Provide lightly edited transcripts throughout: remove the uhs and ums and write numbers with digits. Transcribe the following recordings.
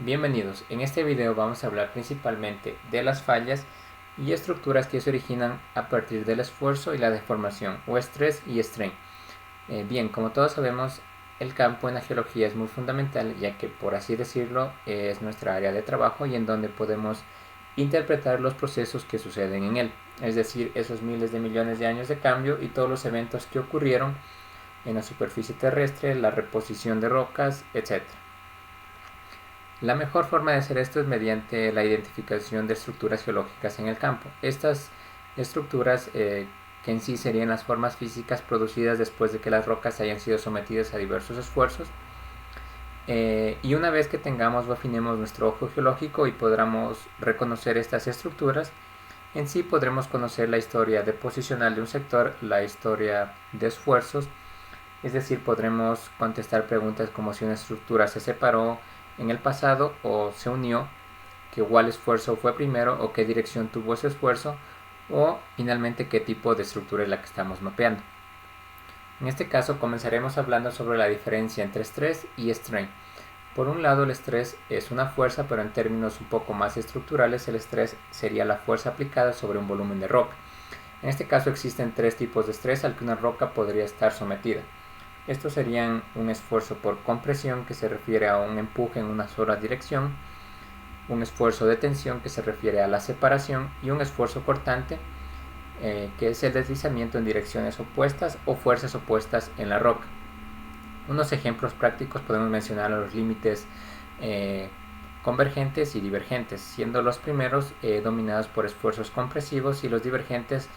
Bienvenidos, en este video vamos a hablar principalmente de las fallas y estructuras que se originan a partir del esfuerzo y la deformación o estrés y strain. Bien, como todos sabemos, el campo en la geología es muy fundamental, ya que por así decirlo es nuestra área de trabajo y en donde podemos interpretar los procesos que suceden en él, es decir, esos miles de millones de años de cambio y todos los eventos que ocurrieron en la superficie terrestre, la reposición de rocas, etc. La mejor forma de hacer esto es mediante la identificación de estructuras geológicas en el campo. Estas estructuras, que en sí serían las formas físicas producidas después de que las rocas hayan sido sometidas a diversos esfuerzos. Y una vez que tengamos o afinemos nuestro ojo geológico y podamos reconocer estas estructuras, en sí podremos conocer la historia deposicional de un sector, la historia de esfuerzos, es decir, podremos contestar preguntas como si una estructura se separó en el pasado o se unió, que cuál esfuerzo fue primero o qué dirección tuvo ese esfuerzo, o finalmente qué tipo de estructura es la que estamos mapeando. En este caso comenzaremos hablando sobre la diferencia entre estrés y strain. Por un lado, el estrés es una fuerza, pero en términos un poco más estructurales, el estrés sería la fuerza aplicada sobre un volumen de roca. En este caso existen tres tipos de estrés al que una roca podría estar sometida. Estos serían un esfuerzo por compresión, que se refiere a un empuje en una sola dirección, un esfuerzo de tensión, que se refiere a la separación, y un esfuerzo cortante, que es el deslizamiento en direcciones opuestas o fuerzas opuestas en la roca. Unos ejemplos prácticos podemos mencionar a los límites convergentes y divergentes, siendo los primeros dominados por esfuerzos compresivos y los divergentes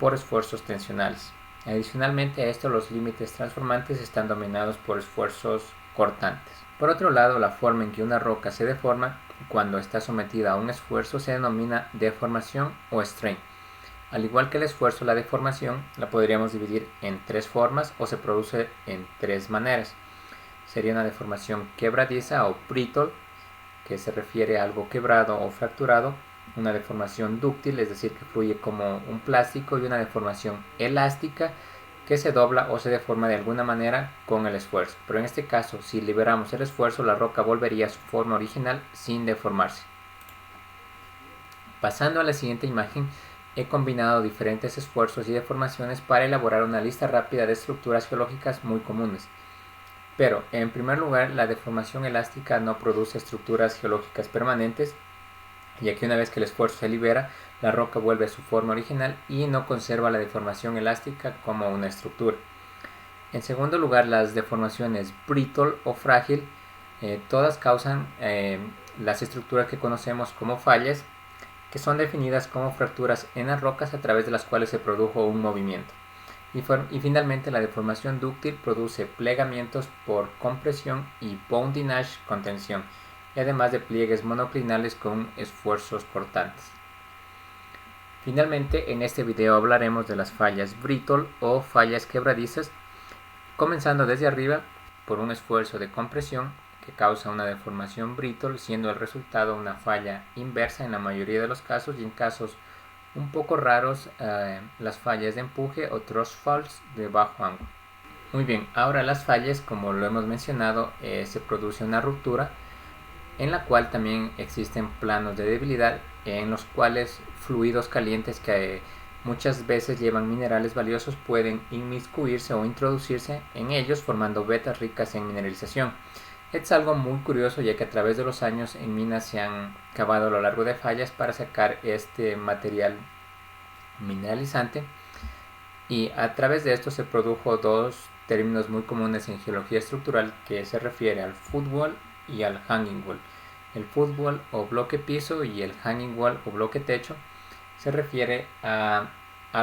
por esfuerzos tensionales. Adicionalmente a esto, los límites transformantes están dominados por esfuerzos cortantes. Por otro lado, la forma en que una roca se deforma cuando está sometida a un esfuerzo se denomina deformación o strain. Al igual que el esfuerzo, la deformación la podríamos dividir en tres formas o se produce en tres maneras. Sería una deformación quebradiza o brittle, que se refiere a algo quebrado o fracturado, una deformación dúctil, es decir, que fluye como un plástico, y una deformación elástica, que se dobla o se deforma de alguna manera con el esfuerzo. Pero en este caso, si liberamos el esfuerzo, la roca volvería a su forma original sin deformarse. Pasando a la siguiente imagen, he combinado diferentes esfuerzos y deformaciones para elaborar una lista rápida de estructuras geológicas muy comunes. Pero, en primer lugar, la deformación elástica no produce estructuras geológicas permanentes, ya que una vez que el esfuerzo se libera, la roca vuelve a su forma original y no conserva la deformación elástica como una estructura. En segundo lugar, las deformaciones brittle o frágil, todas causan las estructuras que conocemos como fallas, que son definidas como fracturas en las rocas a través de las cuales se produjo un movimiento. Y finalmente, la deformación dúctil produce plegamientos por compresión y bondinage con tensión, y además de pliegues monoclinales con esfuerzos cortantes. Finalmente, en este video hablaremos de las fallas brittle o fallas quebradizas, comenzando desde arriba por un esfuerzo de compresión que causa una deformación brittle, siendo el resultado una falla inversa en la mayoría de los casos, y en casos un poco raros las fallas de empuje o thrust faults de bajo ángulo. Muy bien, ahora las fallas, como lo hemos mencionado, se produce una ruptura en la cual también existen planos de debilidad en los cuales fluidos calientes que muchas veces llevan minerales valiosos pueden inmiscuirse o introducirse en ellos, formando vetas ricas en mineralización. Es algo muy curioso, ya que a través de los años en minas se han cavado a lo largo de fallas para sacar este material mineralizante, y a través de esto se produjo dos términos muy comunes en geología estructural, que se refiere al footwall y al hanging wall. El footwall o bloque piso y el hanging wall o bloque techo se refiere a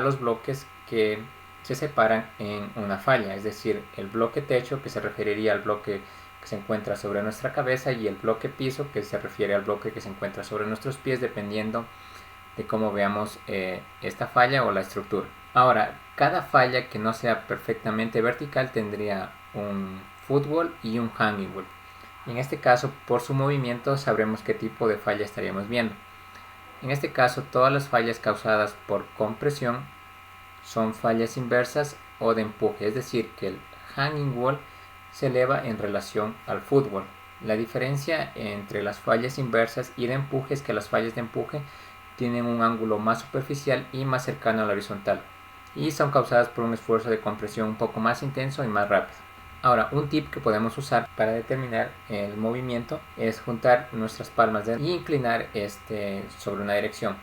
los bloques que se separan en una falla, es decir, el bloque techo, que se referiría al bloque que se encuentra sobre nuestra cabeza, y el bloque piso, que se refiere al bloque que se encuentra sobre nuestros pies, dependiendo de cómo veamos esta falla o la estructura. Ahora, cada falla que no sea perfectamente vertical tendría un footwall y un hanging wall. En este caso, por su movimiento sabremos qué tipo de falla estaríamos viendo. En este caso, todas las fallas causadas por compresión son fallas inversas o de empuje, es decir, que el hanging wall se eleva en relación al footwall. La diferencia entre las fallas inversas y de empuje es que las fallas de empuje tienen un ángulo más superficial y más cercano a la horizontal, y son causadas por un esfuerzo de compresión un poco más intenso y más rápido. Ahora, un tip que podemos usar para determinar el movimiento es juntar nuestras palmas y inclinar sobre una dirección.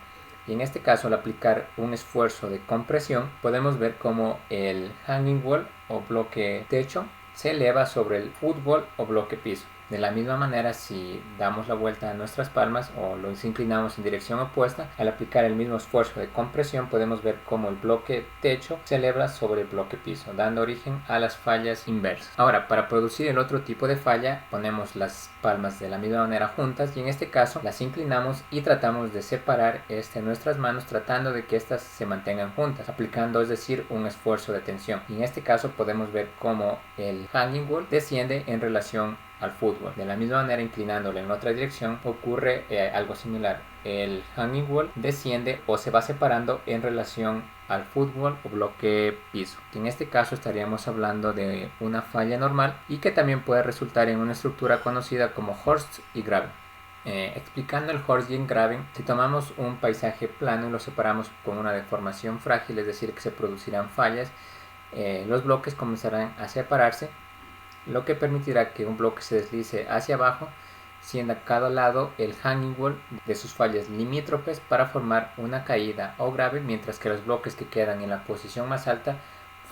Y en este caso, al aplicar un esfuerzo de compresión, podemos ver cómo el hanging wall o bloque techo se eleva sobre el footwall o bloque piso. De la misma manera, si damos la vuelta a nuestras palmas o los inclinamos en dirección opuesta, al aplicar el mismo esfuerzo de compresión podemos ver cómo el bloque techo se eleva sobre el bloque piso, dando origen a las fallas inversas. Ahora, para producir el otro tipo de falla, ponemos las palmas de la misma manera juntas y en este caso las inclinamos y tratamos de separar nuestras manos, tratando de que éstas se mantengan juntas, aplicando, es decir, un esfuerzo de tensión. Y en este caso podemos ver cómo el hanging wall desciende en relación al fútbol. De la misma manera, inclinándolo en otra dirección, ocurre algo similar. El hanging wall desciende o se va separando en relación al fútbol o bloque piso. En este caso estaríamos hablando de una falla normal y que también puede resultar en una estructura conocida como horst y graben. Explicando el horst y el graben, si tomamos un paisaje plano y lo separamos con una deformación frágil, es decir, que se producirán fallas, los bloques comenzarán a separarse, lo que permitirá que un bloque se deslice hacia abajo, siendo a cada lado el hanging wall de sus fallas limítrofes para formar una caída o grave, mientras que los bloques que quedan en la posición más alta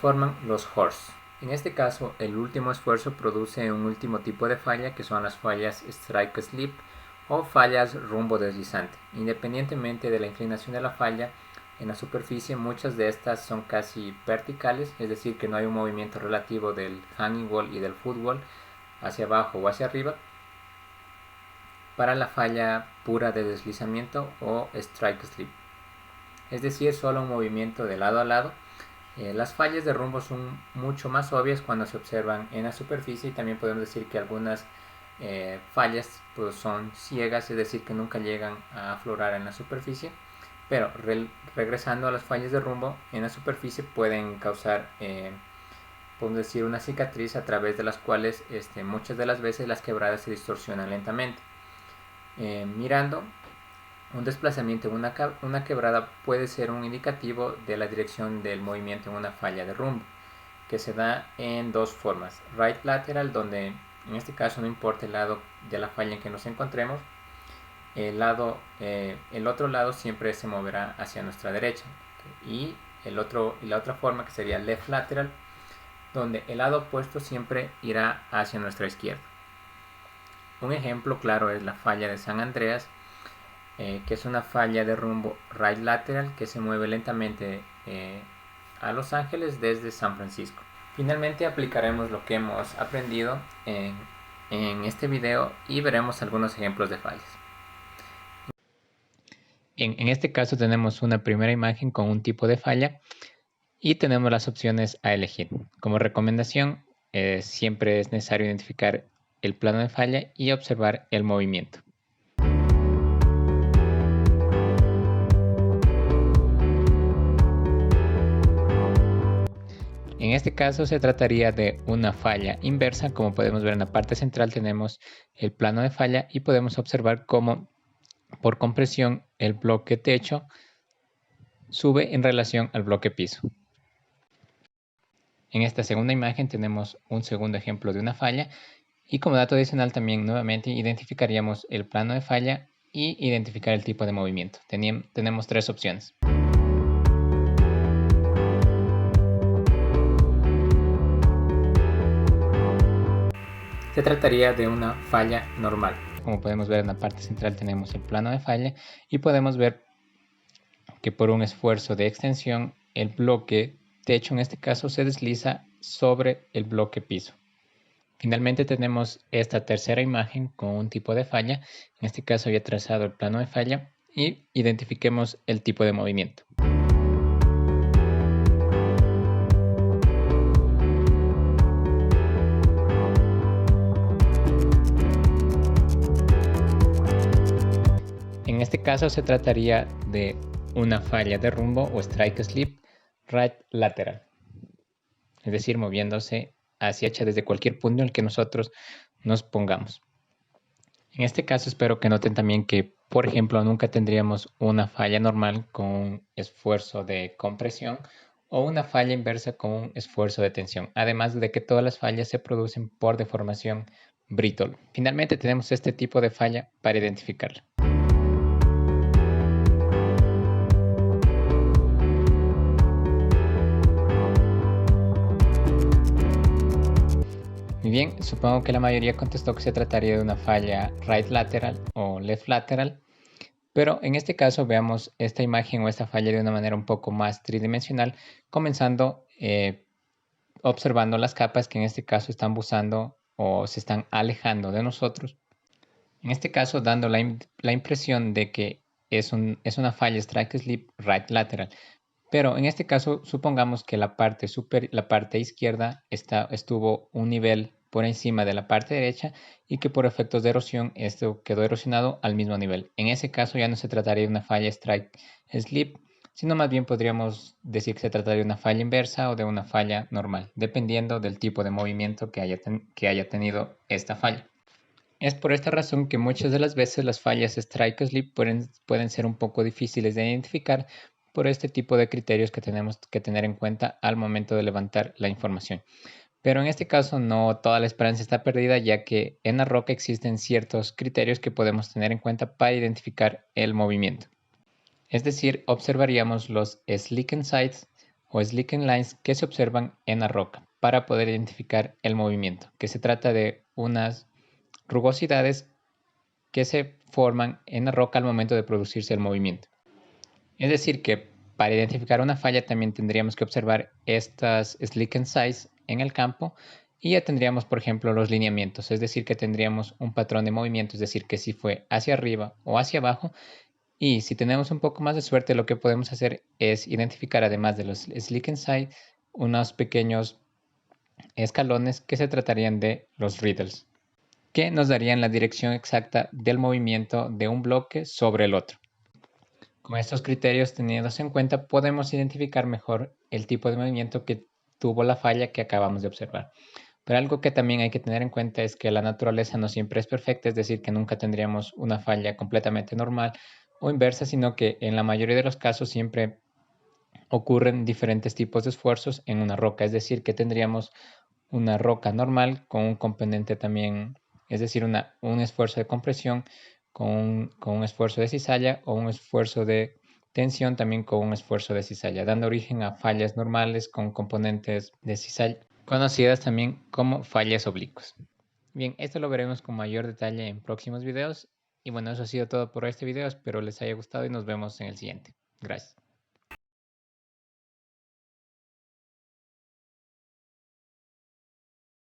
forman los horsts. En este caso, el último esfuerzo produce un último tipo de falla, que son las fallas strike slip o fallas rumbo deslizante. Independientemente de la inclinación de la falla en la superficie, muchas de estas son casi verticales, es decir, que no hay un movimiento relativo del hanging wall y del footwall hacia abajo o hacia arriba. Para la falla pura de deslizamiento o strike slip, es decir, solo un movimiento de lado a lado. Las fallas de rumbo son mucho más obvias cuando se observan en la superficie, y también podemos decir que algunas fallas pues son ciegas, es decir, que nunca llegan a aflorar en la superficie. Pero regresando a las fallas de rumbo, en la superficie pueden causar, podemos decir, una cicatriz a través de las cuales muchas de las veces las quebradas se distorsionan lentamente. Mirando, un desplazamiento en una quebrada puede ser un indicativo de la dirección del movimiento en una falla de rumbo, que se da en dos formas: right lateral, donde en este caso no importa el lado de la falla en que nos encontremos, el otro lado siempre se moverá hacia nuestra derecha, y la otra forma, que sería left lateral, donde el lado opuesto siempre irá hacia nuestra izquierda. Un ejemplo claro es la falla de San Andreas, que es una falla de rumbo right lateral que se mueve lentamente a Los Ángeles desde San Francisco. Finalmente aplicaremos lo que hemos aprendido en este video y veremos algunos ejemplos de fallas. En este caso tenemos una primera imagen con un tipo de falla y tenemos las opciones a elegir. Como recomendación, siempre es necesario identificar el plano de falla y observar el movimiento. En este caso se trataría de una falla inversa. Como podemos ver, en la parte central tenemos el plano de falla y podemos observar cómo por compresión el bloque techo sube en relación al bloque piso. En esta segunda imagen tenemos un segundo ejemplo de una falla, y como dato adicional también nuevamente identificaríamos el plano de falla y identificar el tipo de movimiento. Tenemos tres opciones. Se trataría de una falla normal. Como podemos ver, en la parte central tenemos el plano de falla y podemos ver que por un esfuerzo de extensión el bloque techo en este caso se desliza sobre el bloque piso. Finalmente tenemos esta tercera imagen con un tipo de falla. En este caso ya he trazado el plano de falla y identifiquemos el tipo de movimiento. En este caso se trataría de una falla de rumbo o strike slip right lateral, es decir, moviéndose hacia desde cualquier punto en el que nosotros nos pongamos. En este caso espero que noten también que, por ejemplo, nunca tendríamos una falla normal con un esfuerzo de compresión o una falla inversa con un esfuerzo de tensión, además de que todas las fallas se producen por deformación brittle. Finalmente tenemos este tipo de falla para identificarla. Muy bien, supongo que la mayoría contestó que se trataría de una falla right lateral o left lateral. Pero en este caso veamos esta imagen o esta falla de una manera un poco más tridimensional, comenzando observando las capas que en este caso están buzando o se están alejando de nosotros. En este caso dando la impresión de que es una falla strike slip right lateral. Pero en este caso supongamos que la parte izquierda estuvo un nivel por encima de la parte derecha y que por efectos de erosión esto quedó erosionado al mismo nivel. En ese caso ya no se trataría de una falla strike slip, sino más bien podríamos decir que se trataría de una falla inversa o de una falla normal, dependiendo del tipo de movimiento que haya tenido esta falla. Es por esta razón que muchas de las veces las fallas strike slip pueden ser un poco difíciles de identificar por este tipo de criterios que tenemos que tener en cuenta al momento de levantar la información. Pero en este caso no toda la esperanza está perdida, ya que en la roca existen ciertos criterios que podemos tener en cuenta para identificar el movimiento. Es decir, observaríamos los slicken sides o slicken lines que se observan en la roca para poder identificar el movimiento, que se trata de unas rugosidades que se forman en la roca al momento de producirse el movimiento. Es decir, que para identificar una falla también tendríamos que observar estas slicken size en el campo y ya tendríamos, por ejemplo, los lineamientos, es decir, que tendríamos un patrón de movimiento, es decir, que si fue hacia arriba o hacia abajo. Y si tenemos un poco más de suerte, lo que podemos hacer es identificar, además de los slicken side, unos pequeños escalones que se tratarían de los riddles, que nos darían la dirección exacta del movimiento de un bloque sobre el otro. Con estos criterios tenidos en cuenta, podemos identificar mejor el tipo de movimiento que tuvo la falla que acabamos de observar. Pero algo que también hay que tener en cuenta es que la naturaleza no siempre es perfecta, es decir, que nunca tendríamos una falla completamente normal o inversa, sino que en la mayoría de los casos siempre ocurren diferentes tipos de esfuerzos en una roca, es decir, que tendríamos una roca normal con un componente también, es decir, un esfuerzo de compresión con un esfuerzo de cizalla o un esfuerzo de tensión también con un esfuerzo de cizalla, dando origen a fallas normales con componentes de cizalla, conocidas también como fallas oblicuas. Bien, esto lo veremos con mayor detalle en próximos videos. Y bueno, eso ha sido todo por este video. Espero les haya gustado y nos vemos en el siguiente. Gracias.